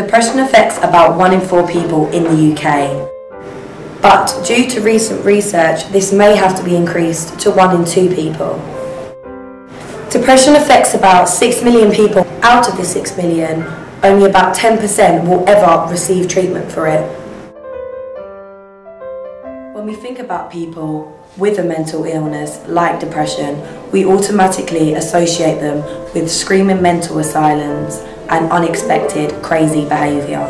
Depression affects about 1 in 4 people in the UK. But due to recent research, this may have to be increased to 1 in 2 people. Depression affects about 6 million people. Out of the 6 million, only about 10% will ever receive treatment for it. When we think about people with a mental illness like depression, we automatically associate them with screaming mental asylums and unexpected crazy behaviour.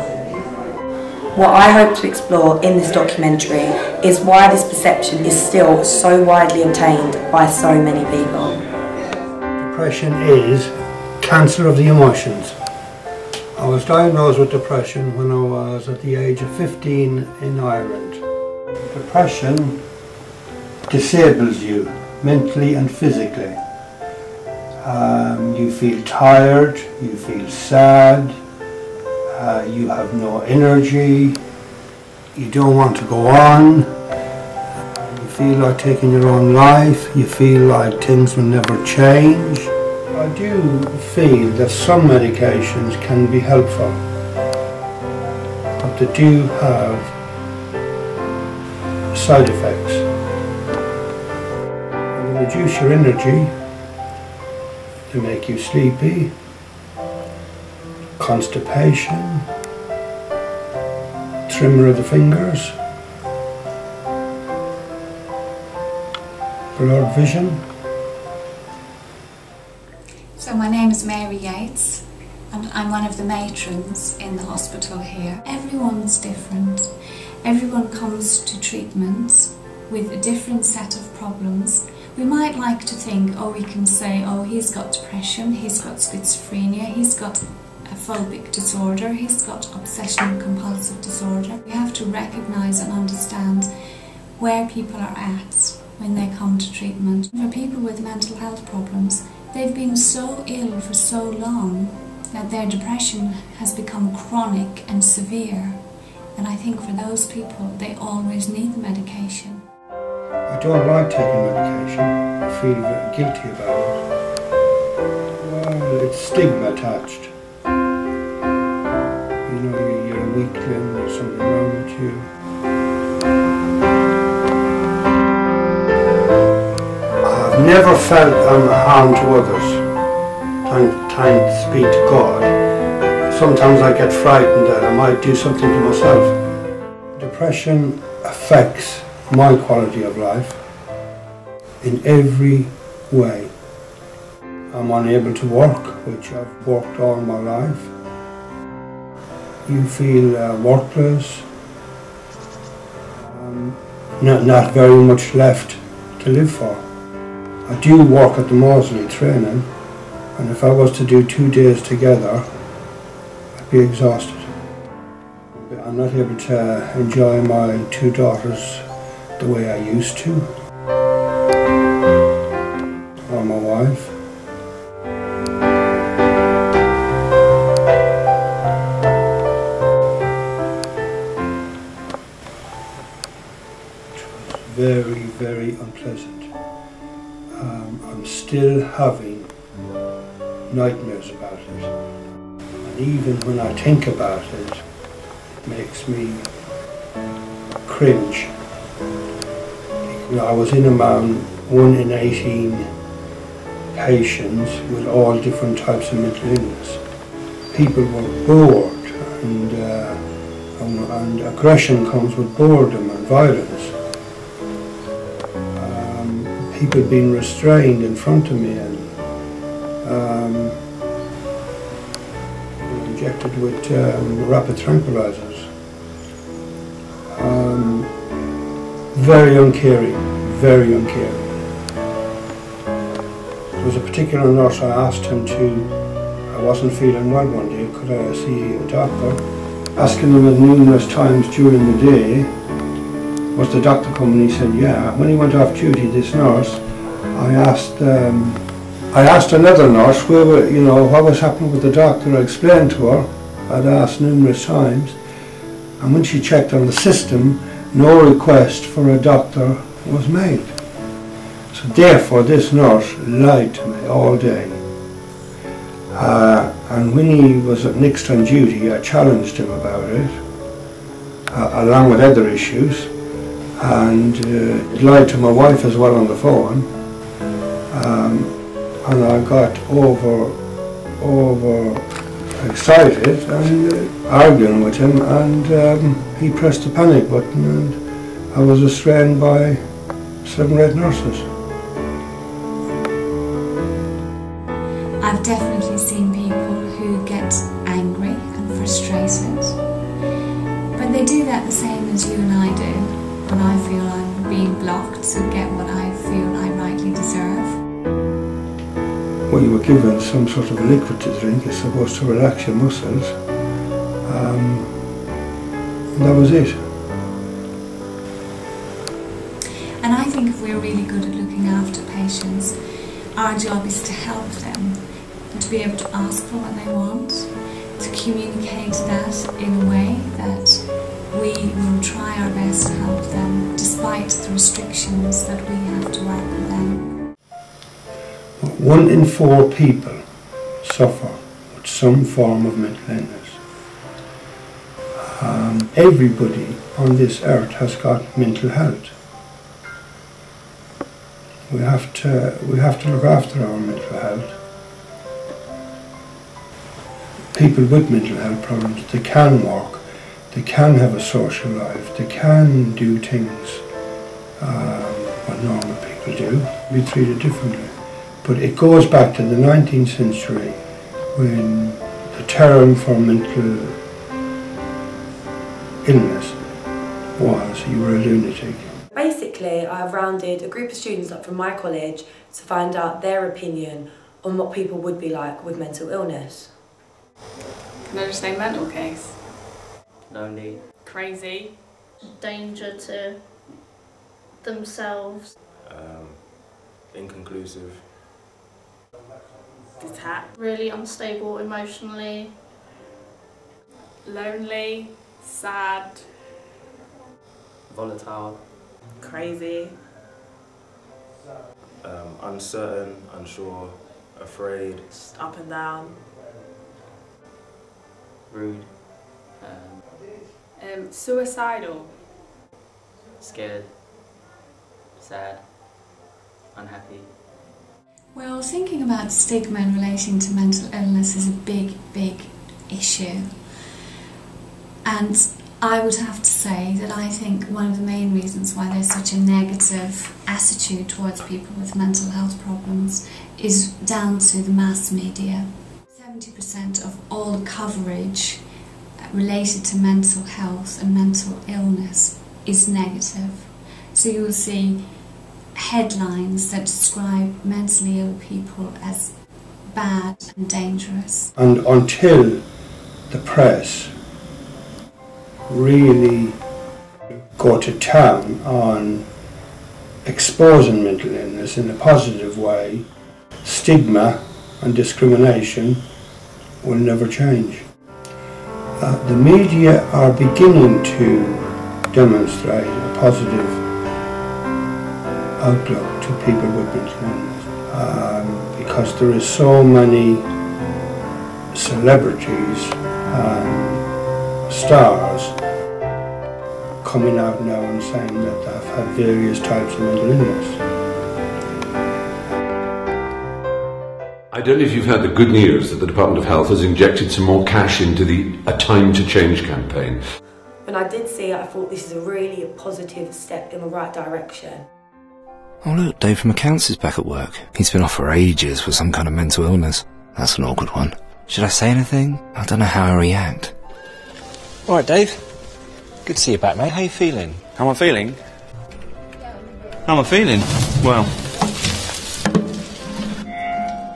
What I hope to explore in this documentary is why this perception is still so widely obtained by so many people. Depression is cancer of the emotions. I was diagnosed with depression when I was at the age of 15 in Ireland. Depression disables you mentally and physically. You feel tired, you feel sad, you have no energy, you don't want to go on, you feel like taking your own life, you feel like things will never change. I do feel that some medications can be helpful, but they do have side effects. They reduce your energy, they make you sleepy, constipation, tremor of the fingers, blurred vision. So my name is Mary Yates and I'm one of the matrons in the hospital here. Everyone's different. Everyone comes to treatments with a different set of problems. We might like to think, oh, we can say, oh, he's got depression, he's got schizophrenia, he's got a phobic disorder, he's got obsessional compulsive disorder. We have to recognise and understand where people are at when they come to treatment. For people with mental health problems, they've been so ill for so long that their depression has become chronic and severe. And I think for those people, they always need the medication. I don't like taking medication. I feel very guilty about it. Well, it's stigma attached. You know, you're a weakling, there's something wrong with you. I've never felt I'm harm to others. Thanks be to God. Sometimes I get frightened that I might do something to myself. Depression affects my quality of life in every way. I'm unable to work, which I've worked all my life. You feel worthless, not very much left to live for. I do work at the Moseley training, and if I was to do 2 days together, I'd be exhausted. I'm not able to enjoy my 2 daughters the way I used to, or my wife. It was very, very unpleasant. I'm still having nightmares about it. And even when I think about it, it makes me cringe. You know, I was in around 1 in 18 patients with all different types of mental illness. People were bored, and aggression comes with boredom and violence. People being restrained in front of me and injected with rapid tranquilizers. Very uncaring, very uncaring. There was a particular nurse I asked him to, I wasn't feeling well one day, could I see a doctor? Asking him numerous times during the day, was the doctor coming? He said, yeah. When he went off duty, this nurse, I asked another nurse what was happening with the doctor. I explained to her, I'd asked numerous times, and when she checked on the system, no request for a doctor was made. So therefore this nurse lied to me all day. And when he was next on duty, I challenged him about it, along with other issues, and lied to my wife as well on the phone, and I got over excited and arguing with him, and he pressed the panic button, and I was restrained by 7 red nurses. I've definitely seen people who get angry and frustrated, but they do that the same as you and I do when I feel I'm being blocked to get what I feel I rightly deserve. Well, you were given some sort of a liquid to drink. It's supposed to relax your muscles, and that was it. And I think if we're really good at looking after patients, our job is to help them and to be able to ask for what they want, to communicate that in a way that we will try our best to help them despite the restrictions that we have to work with them. 1 in 4 people suffer with some form of mental illness. Everybody on this earth has got mental health. We have to look after our mental health. People with mental health problems, they can work, they can have a social life, they can do things what normal people do, be treated differently. But it goes back to the 19th century when the term for mental illness was you were a lunatic. Basically, I've rounded a group of students up from my college to find out their opinion on what people would be like with mental illness. Can I just say mental case? Lonely. Crazy. Danger to themselves. Inconclusive. Detached. Really unstable emotionally. Lonely. Sad. Volatile. Crazy. Uncertain, unsure, afraid. Just up and down. Rude. Suicidal. Scared. Sad. Unhappy. Well, thinking about stigma in relation to mental illness is a big, big issue. And I would have to say that I think one of the main reasons why there's such a negative attitude towards people with mental health problems is down to the mass media. 70% of all coverage related to mental health and mental illness is negative. So you will see headlines that describe mentally ill people as bad and dangerous. And until the press really go to town on exposing mental illness in a positive way, stigma and discrimination will never change. The media are beginning to demonstrate a positive outlook to people with mental illness because there is so many celebrities and stars coming out now and saying that they've had various types of mental illness. I don't know if you've heard the good news that the Department of Health has injected some more cash into the A Time to Change campaign. When I did see it, I thought this is a really positive step in the right direction. Oh look, Dave from accounts is back at work. He's been off for ages with some kind of mental illness. That's an awkward one. Should I say anything? I don't know how I react. Alright, Dave. Good to see you back, mate. How you feeling? How am I feeling? How am I feeling? Well,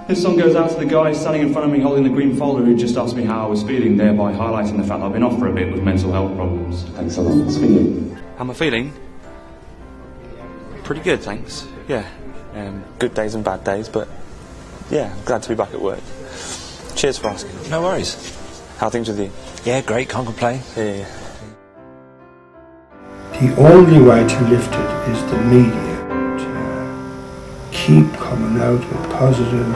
this song goes out to the guy standing in front of me holding the green folder who just asked me how I was feeling, thereby highlighting the fact that I've been off for a bit with mental health problems. Thanks a lot. Speaking. How am I feeling? Pretty good, thanks. Yeah. Good days and bad days, but yeah, glad to be back at work. Cheers for asking. No worries. How are things with you? Yeah, great, can't complain. Yeah. The only way to lift it is the media to keep coming out with positive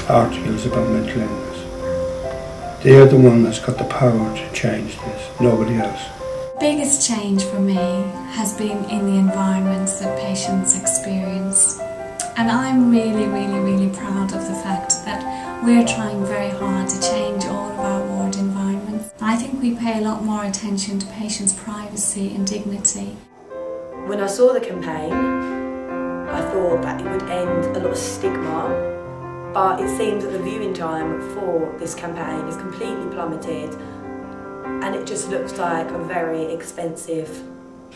articles about mental illness. They are the one that's got the power to change this, nobody else. The biggest change for me has been in the environments that patients experience. And I'm really proud of the fact that we're trying very hard to change all of our ward environments. I think we pay a lot more attention to patients' privacy and dignity. When I saw the campaign, I thought that it would end a lot of stigma, but it seems that the viewing time for this campaign is completely plummeted, and it just looks like a very expensive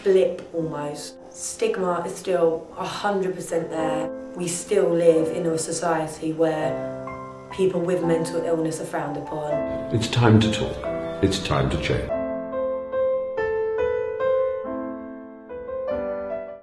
blip almost. Stigma is still 100% there. We still live in a society where people with mental illness are frowned upon. It's time to talk. It's time to change.